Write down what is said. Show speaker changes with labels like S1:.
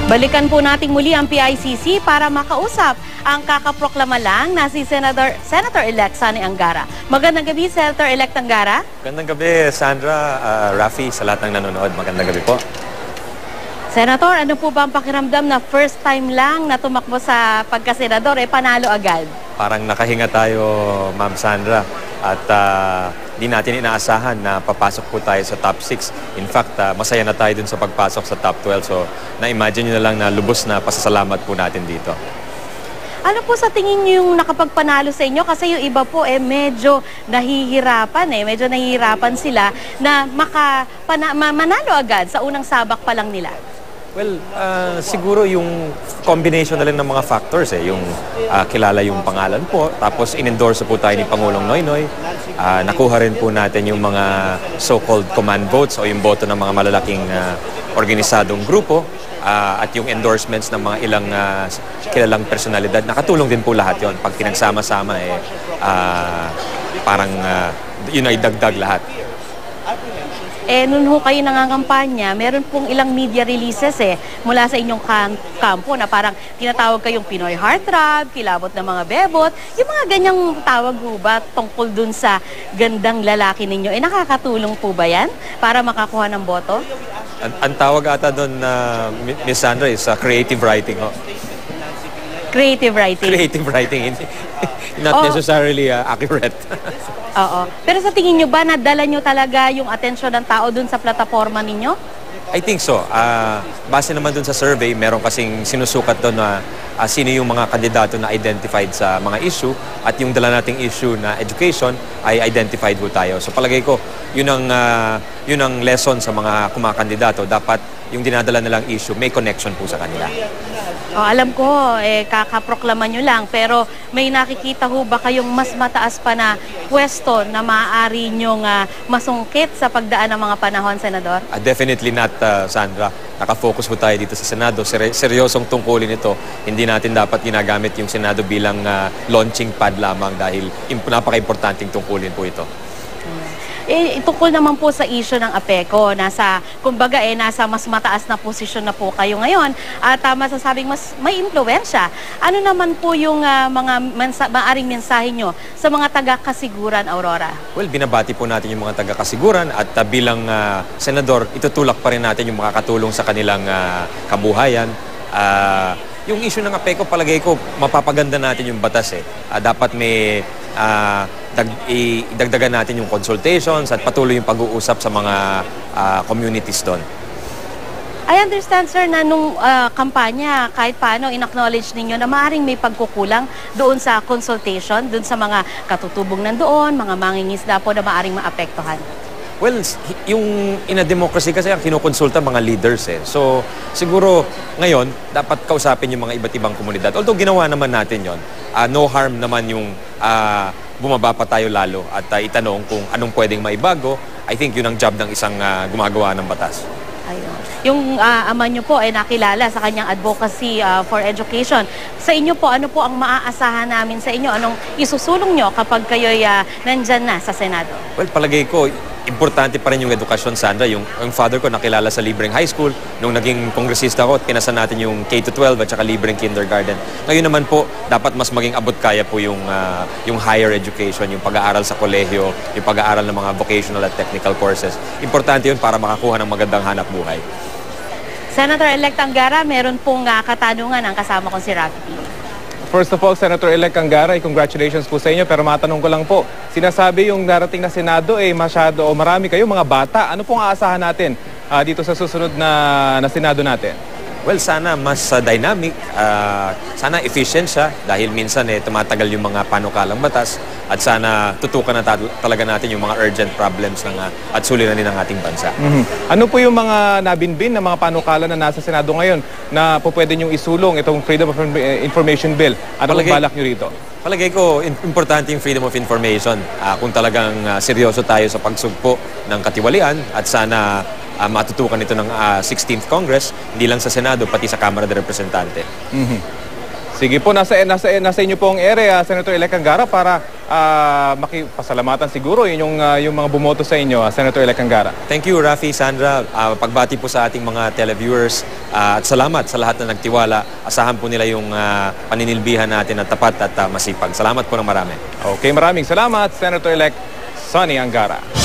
S1: Balikan po natin muli ang PICC para makausap ang kakaproklama lang na si Senator-elect Sonny Angara. Magandang gabi, Senator-elect Angara.
S2: Magandang gabi, Sandra, Rafi, sa lahat ng nanonood. Magandang gabi po.
S1: Senator, ano po ba ang pakiramdam na first time lang na tumakbo sa pagkasenador, panalo agad?
S2: Parang nakahinga tayo, Ma'am Sandra. At di natin inaasahan na papasok po tayo sa top 6. In fact, masaya na tayo dun sa pagpasok sa top 12. So, na-imagine nyo na lang na lubos na pasasalamat po natin dito.
S1: Ano po sa tingin niyo yung nakapagpanalo sa inyo? Kasi yung iba po medyo nahihirapan medyo nahihirapan sila na manalo agad sa unang sabak pa lang nila.
S2: Well, siguro yung combination na lang ng mga factors yung kilala yung pangalan po, tapos in-endorse po tayo ni Pangulong Noynoy. Nakuha rin po natin yung mga so-called command votes o yung boto ng mga malalaking organisadong grupo at yung endorsements ng mga ilang kilalang personalidad. Nakatulong din po lahat yon. Pag pinagsama-sama parang yun ay dagdag lahat.
S1: Noon ho kayo nangangampanya, meron pong ilang media releases mula sa inyong kampo na parang tinatawag kayong Pinoy heartthrob, kilabot ng mga bebot, yung mga ganyang tawag ho ba tungkol dun sa gandang lalaki ninyo? Nakakatulong po ba yan para makakuha ng boto?
S2: Ang tawag ata doon na Miss Sandra is creative writing.
S1: Creative writing?
S2: Creative writing, not necessarily accurate.
S1: Oo. Pero sa tingin nyo ba, nadala nyo talaga yung atensyon ng tao dun sa plataforma ninyo?
S2: I think so. Base naman dun sa survey, meron kasing sinusukat doon na sino yung mga kandidato na identified sa mga issue at yung dala nating issue na education ay identified po tayo. So palagay ko, yun ang lesson sa mga kumakandidato. Dapat yung dinadala nilang issue, may connection po sa kanila.
S1: Alam ko, kakaproklama nyo lang, pero may nakikita ho ba kayong mas mataas pa na pwesto na maaari nyong masungkit sa pagdaan ng mga panahon, Senador?
S2: Definitely not, Sandra. Nakafocus po tayo dito sa Senado. Seryosong tungkulin ito. Hindi natin dapat ginagamit yung Senado bilang launching pad lamang dahil napaka-importanting tungkulin po ito.
S1: Tungkol naman po sa issue ng APECO, kumbaga nasa mas mataas na posisyon na po kayo ngayon at masasabing mas may impluwensya. Ano naman po yung mga maaring mensahe nyo sa mga taga-kasiguran, Aurora? Well,
S2: binabati po natin yung mga taga-kasiguran at bilang senador, itutulak pa rin natin yung makakatulong sa kanilang kabuhayan. Yung issue ng APECO, palagay ko, mapapaganda natin yung batas dapat may idagdagan natin yung consultations at patuloy yung pag-uusap sa mga communities doon.
S1: I understand, sir, na nung kampanya, kahit paano in-acknowledge ninyo na maaaring may pagkukulang doon sa consultation, doon sa mga katutubong nandoon, mga mangingisda po na maaaring maapektuhan.
S2: Well, yung in a democracy kasi ang kinukonsulta mga leaders So, siguro ngayon, dapat kausapin yung mga iba't ibang komunidad. Although ginawa naman natin yon, no harm naman yung bumaba pa tayo lalo at itanong kung anong pwedeng maibago. I think yun ang job ng isang gumagawa ng batas.
S1: Ayun. Yung ama nyo po ay nakilala sa kanyang advocacy for education. Sa inyo po, ano po ang maaasahan namin sa inyo? Anong isusulong nyo kapag kayo'y nandyan na sa Senado?
S2: Well, palagay ko, importante pa rin yung edukasyon, Sandra. Yung father ko nakilala sa libreng high school. Nung naging kongresista ko, pinasa natin yung K-12 at saka libreng kindergarten. Ngayon naman po, dapat mas maging abot kaya po yung higher education, yung pag-aaral sa kolehiyo, yung pag-aaral ng mga vocational at technical courses. Importante yun para makakuha ng magandang hanap buhay.
S1: Senator-elect Angara, meron pong katanungan ang kasama kong si Rafi.
S3: First of all, Senator-elect Angara, congratulations po sa inyo. Pero matanong ko lang po, sinasabi yung darating na Senado masyado o marami kayo mga bata. Ano pong aasahan natin dito sa susunod na Senado natin?
S2: Well, sana mas dynamic, sana efficient siya dahil minsan tumatagal yung mga panukalang batas at sana tutukan na talaga natin yung mga urgent problems at suliranin ng ating bansa.
S3: Ano po yung mga nabinbin na mga panukala na nasa Senado ngayon na po pwede niyong isulong itong Freedom of Information Bill? Ano ang balak niyo rito?
S2: Palagay ko, importante yung freedom of information. Kung talagang seryoso tayo sa pagsugpo ng katiwalian at sana matutukan ito ng 16th Congress, hindi lang sa Senado, pati sa Kamara de Representante.
S3: Sige po, nasa inyo po ang ere, Senator-elect Angara, para makipasalamatan siguro yung mga bumoto sa inyo, Senator-elect Angara.
S2: Thank you, Rafi, Sandra. Pagbati po sa ating mga televiewers at salamat sa lahat na nagtiwala. Asahan po nila yung paninilbihan natin na tapat at masipag. Salamat po ng marami.
S3: Okay, maraming salamat, Senator-elect Sonny Angara.